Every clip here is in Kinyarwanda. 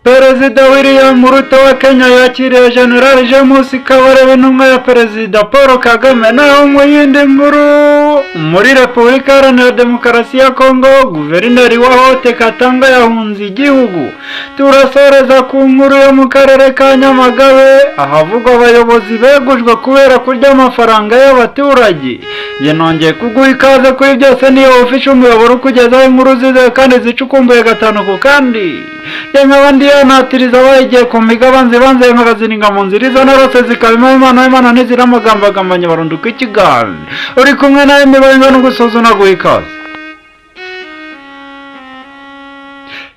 Perezida William Ruto wa Kenya yakiriye General James Kabarebe n'umwe ya Perezida Paul Kagame. Naho mu yindi nkuru muri Repubulika Iharanira Demokarasi ya Kongo, Guverineri wa Haute Katanga yahunze igihugu. Turasoreza ku nkuru yo mu karere ka Nyamagabe ahavugwa abayobozi begujwe kubera kurya amafaranga y'abaturage. Ye nongeye kuguha ikaze kuri byose, niyo official umuyoboro kugezaho inkuru zize kandi zicukumbuye gatanu ku kandi. Y'abandi yanatiriza abayigiye ku migabanzi banze nk'abazininga mu nzira izo narose zikabima Imana ntiziramagambo agambanye barunduka ikiganza. Uri kumwe nawe imibarenga no gusuzuna guha ikaze.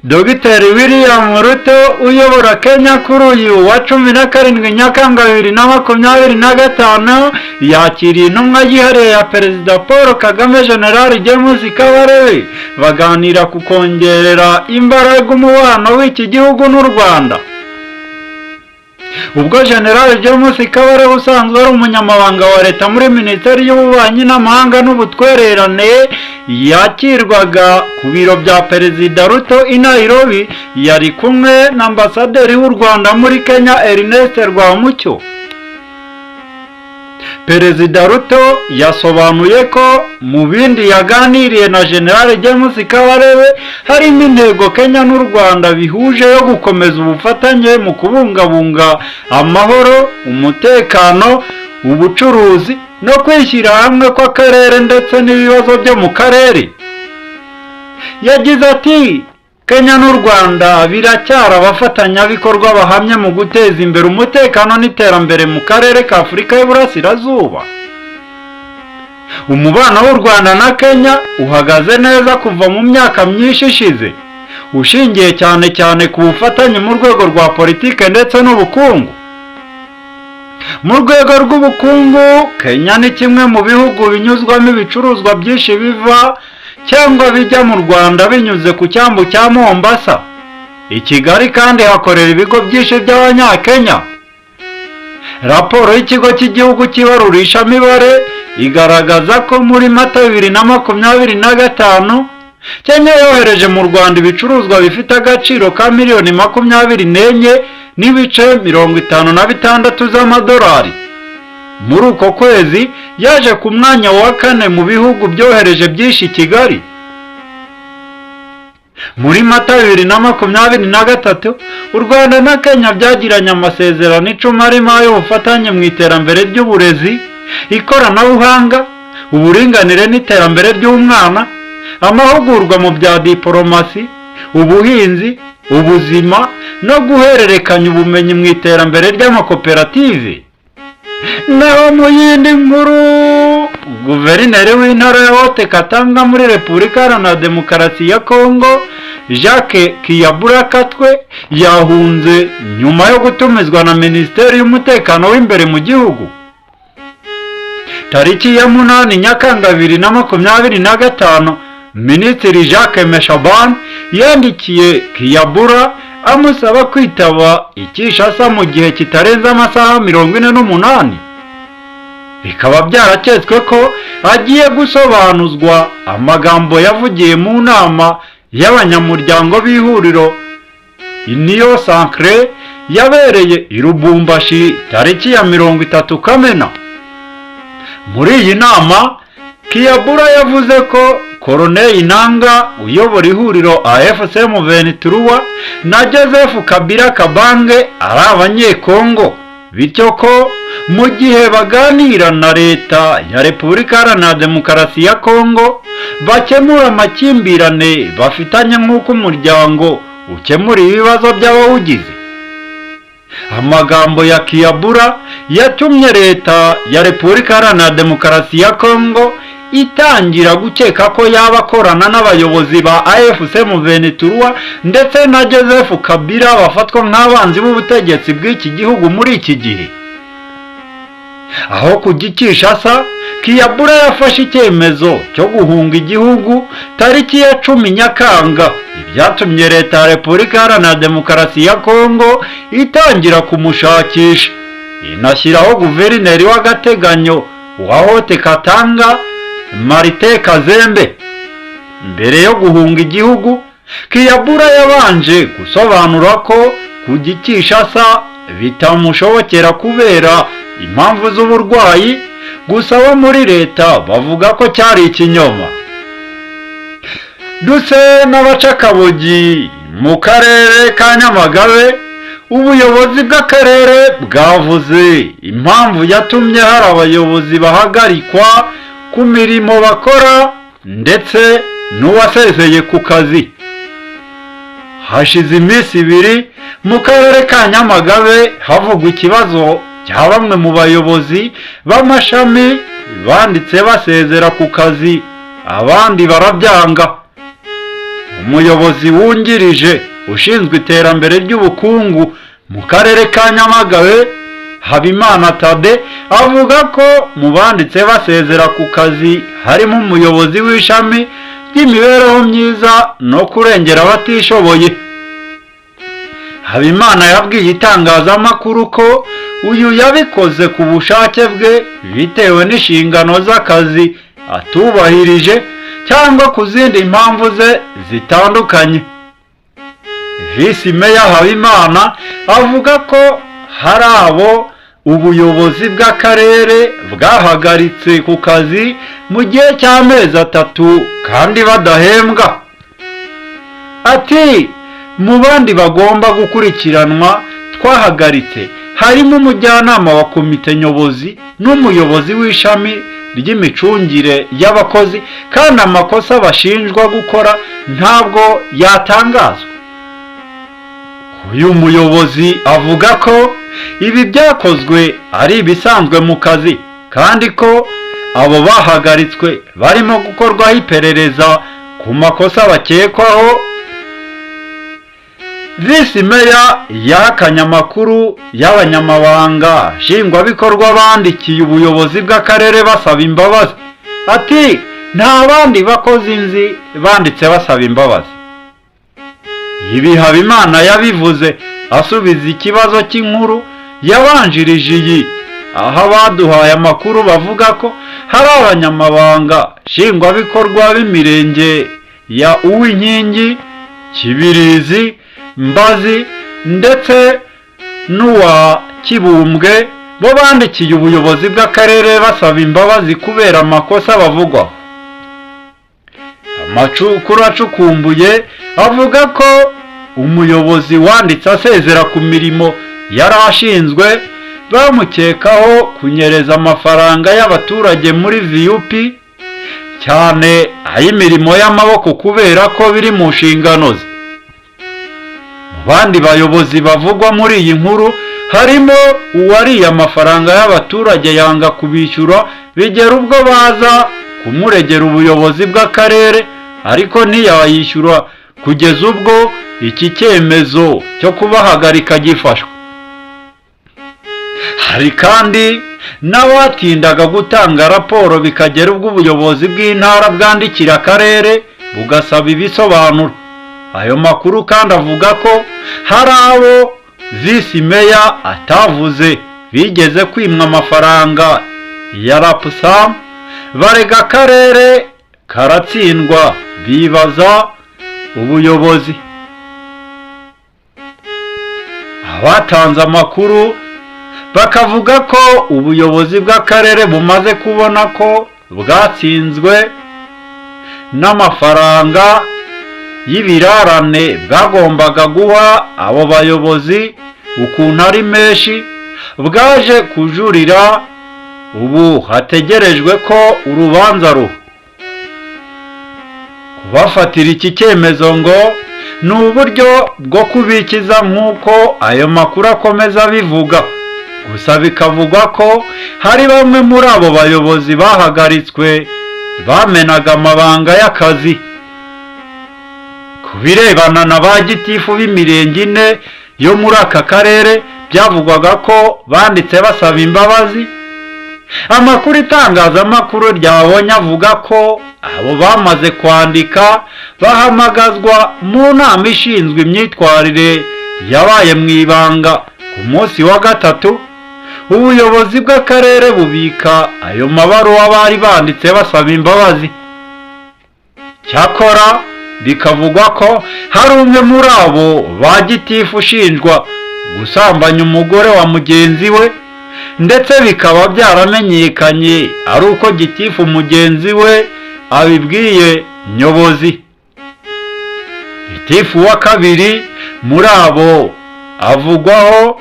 Dr. William Ruto uyobora Kenya kuri uyu wa 17 Nyakanga 2025 yakiriye intumwa yihariye ya Perezida Paul Kagame General James Kabarebe baganira ku kongerera imbaraga umubano w'iki gihugu n'u Rwanda. Ubwo General James Kabarebe usanzwe ari umunyamabanga wa leta muri Minisiteri y'Ububanyi n'Amahanga n'Ubutwererane yakirwaga ku biro bya Perezida Ruto i Nairobi, yari kumwe na Ambasaderi w'u Rwanda muri Kenya Ernest Rwamucyo. Perezida Ruto yasobanuye ko mu bindi yaganiriye na General James Kabarebe harimo intego Kenya n'u Rwanda bihuje yo gukomeza ubufatanye mu kubungabunga amahoro, umutekano, ubucuruzi no kwishyira hamwe kw'akarere ndetse n'ibibazo byo mu karere. Yagize ati Kenya n'u Rwanda biracyari abafatanyabikorwa bahamye mu guteza imbere umutekano n'iterambere mu karere ka Afurika y'Uburasirazuba. Umubano w'u Rwanda na Kenya uhagaze neza kuva mu myaka myinshi ishize, ushingiye cyane ku bufatanye mu rwego rwa politike ndetse n'ubukungu. Mu rwego rw'ubukungu, Kenya ni kimwe mu bihugu binyuzwamo ibicuruzwa byinshi biva cyangwa bijya mu Rwanda binyuze ku cyambu cya Mombasa. I Kigali kandi hakorera ibigo byinshi by'Abanyakenya. Raporo y'ikigo cy'igihugu cy'ibarurishamibare igaragaza ko muri Mata 2025 Kenya yohereje mu Rwanda ibicuruzwa bifite agaciro ka miliyoni 24 n'ibice 56 z'amadolari. Muri uko kwezi yaje ku mwanya wa 4 mu bihugu byohereje byinshi Kigali. Muri Mata 2023 u Rwanda na Kenya byagiranye amasezerano 10 arimo y'ubufatanye mu iterambere ry'uburezi, ikoranabuhanga, uburinganire n'iterambere ry'umwana, amahugurwa mu bya diplomasi, ubuhinzi, ubuzima no guhererekanya ubumenyi mu iterambere ry'amakoperative. Naho mu yindi nkuru, Guverineri w'intara ya Haute Katanga muri Repubulika Iharanira Demokarasi ya Kongo Jacques Kiyabura Katwe yahunze nyuma yo gutumizwa na Minisiteri y'Umutekano w'imbere mu gihugu. Tariki ya 8 Nyakanga 2025 Minisitiri Jacques Meshaban yandikiye Kiyabura amusaba kwitaba ikishasa mu gihe kitarenze amasaha 48. Bikaba byaraketswe ko agiye gusobanuzwa amagambo yavugiye mu nama y'abanyamuryango b'ihuriro Union Sacrée yabereye i Lubumbashi tariki ya 30 Kamena. Muri iyi nama Kiyabura yavuze ko Colonel Nanga uyobora ihuriro AFC M23 na Joseph Kabila Kabange ari abanyekongo, bityo ko mu gihe baganira na leta ya Repubulika Iharanira Demokarasi ya Kongo bakemura amakimbirane bafitanye nk'uko umuryango ukemura ibibazo by'abawugize. Amagambo ya Kiyabura yatumye leta ya Repubulika Iharanira Demokarasi ya Kongo itangira gukeka ko yaba akorana n'abayobozi ba AFC M23 ndetse na Joseph Kabila bafatwa nk'abanzi b'ubutegetsi bw'iki gihugu muri iki gihe. Aho kugikishasa, Kiyabura yafashe icyemezo cyo guhunga igihugu tariki ya 10 Nyakanga, ibyatumye leta ya Repubulika Iharanira Demokarasi ya Kongo itangira kumushakisha, inashyiraho guverineri w'agateganyo wa Haute Katanga Martin Kazembe. Mbere yo guhunga igihugu, Kiyabura yabanje gusobanura ko kujya i Kinshasa bitamushobokera kubera impamvu z'uburwayi, gusa abo muri leta bavuga ko cyari ikinyoma. Duse n'abacakabugi mu karere ka Nyamagabe, ubuyobozi bw'akarere bwavuze impamvu yatumye hari abayobozi bahagarikwa ku mirimo bakora ndetse n'uwasezeye ku kazi. Hashize iminsi 2 mu karere ka Nyamagabe havugwa ikibazo cya bamwe mu bayobozi b'amashami banditse basezera ku kazi, abandi barabyanga. Umuyobozi wungirije ushinzwe iterambere ry'ubukungu mu karere ka Nyamagabe, Habimana Tade, avuga ko mu banditse basezera ku kazi harimo umuyobozi w'ishami ry'imibereho myiza no kurengera abatishoboye. Habimana yabwiye itangazamakuru ko uyu yabikoze ku bushake bwe bitewe n'inshingano z'akazi atubahirije cyangwa ku zindi mpamvu ze zitandukanye. Visi Meya Habimana avuga ko hari abo ubuyobozi bw'akarere bwahagaritse ku kazi mu gihe cy'amezi 3 kandi badahembwa. Ati mu bandi bagomba gukurikiranwa twahagaritse harimo umujyanama wa komite nyobozi n'umuyobozi w'ishami ry'imicungire y'abakozi, kandi amakosa bashinjwa gukora ntabwo yatangazwa. Uyu muyobozi avuga ko ibi byakozwe ari ibisanzwe mu kazi kandi ko abo bahagaritswe barimo gukorwaho iperereza ku makosa bakekwaho. Visi Meya yahakanye amakuru y'abanyamabanga nshingwabikorwa bandikiye ubuyobozi bw'akarere basaba imbabazi. Ati nta bandi bakozi nzi banditse basaba imbabazi. Ibi Habimana yabivuze asubiza ikibazo cy'inkuru yabanjirije iyi, aho baduhaye amakuru bavuga ko hari abanyamabanga nshingwabikorwa b'imirenge ya Uwinkingi, Kibirizi, Mbazi ndetse n'uwa Kibumbwe bo bandikiye ubuyobozi bw'akarere basaba imbabazi kubera amakosa bavugwaho. Amakuru acukumbuye avuga ko umuyobozi wanditse asezera ku mirimo yari ashinzwe bamukekaho kunyereza amafaranga y'abaturage muri VUP, cyane ay'imirimo y'amaboko kubera ko biri mu nshingano ze. Mu bandi bayobozi bavugwa muri iyi nkuru harimo uwariye amafaranga y'abaturage yanga kubishyura bigera ubwo baza kumuregera ubuyobozi bw'akarere, ariko ntiyayishyura kugeza ubwo iki cyemezo cyo kubahagarika gifashwe. Hari kandi n'abatindaga gutanga raporo bikagera ubwo ubuyobozi bw'intara bwandikira akarere bugasaba ibisobanuro. Ayo makuru kandi avuga ko hari abo Visi Meya atavuze bigeze kwimwa amafaranga ya RAPSAM, barega akarere karatsindwa bibaza ubuyobozi. Abatanze amakuru bakavuga ko ubuyobozi bw'akarere bumaze kubona ko bwatsinzwe n'amafaranga y'ibirarane bwagombaga guha abo bayobozi ukuntu ari menshi, bwaje kujurira. Ubu hategerejwe ko urubanza ruba. Kubafatira iki cyemezo ngo ni uburyo bwo kubikiza nk'uko ayo makuru akomeza bivuga, gusa bikavugwa ko hari bamwe muri abo bayobozi bahagaritswe bamenaga amabanga y'akazi. Ku birebana na ba gitifu b'imirenge 4 yo muri aka karere byavugwaga ko banditse basaba imbabazi. Amakuru itangazamakuru ryabonye avuga ko abo bamaze kwandika bahamagazwa mu nama ishinzwe imyitwarire yabaye mu ibanga ku munsi wa 3. Ubuyobozi bw'akarere bubika ayo mabaruwa bari banditse basaba imbabazi. Cyakora bikavugwa ko hari umwe muri abo ba gitifu ushinjwa gusambanya umugore wa mugenzi we, ndetse bikaba byaramenyekanye ari uko gitifu mugenzi we abibwiye nyobozi. Gitifu wa kabiri muri abo avugwaho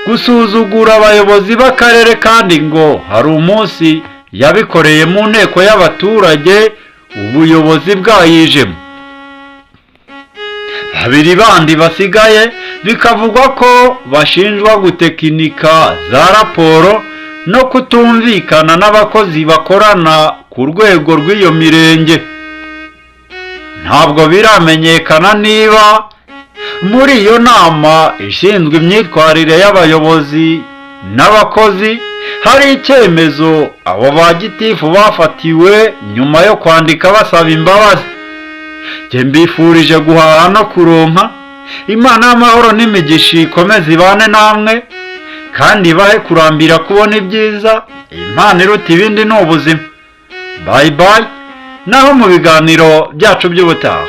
gusuzugura abayobozi b'akarere, kandi ngo hari umunsi yabikoreye mu nteko y'abaturage ubuyobozi bwayijemo. Babiri bandi basigaye bikavugwa ko bashinjwa gutekinika za raporo no kutumvikana n'abakozi bakorana ku rwego rw'iyo mirenge. Ntabwo biramenyekana niba muri iyo nama ishinzwe imyitwarire y'abayobozi n'abakozi hari icyemezo abo ba gitifu bafatiwe nyuma yo kwandika basaba imbabazi. Njye mbifurije guhaha no kuronka. Imana y'amahoro n'imigisha ikomeze ibane namwe kandi ibahe kurambira kubona ibyiza. Imana iruta ibindi ni ubuzima. Bye bye, naho mu biganiro byacu by'ubutaha.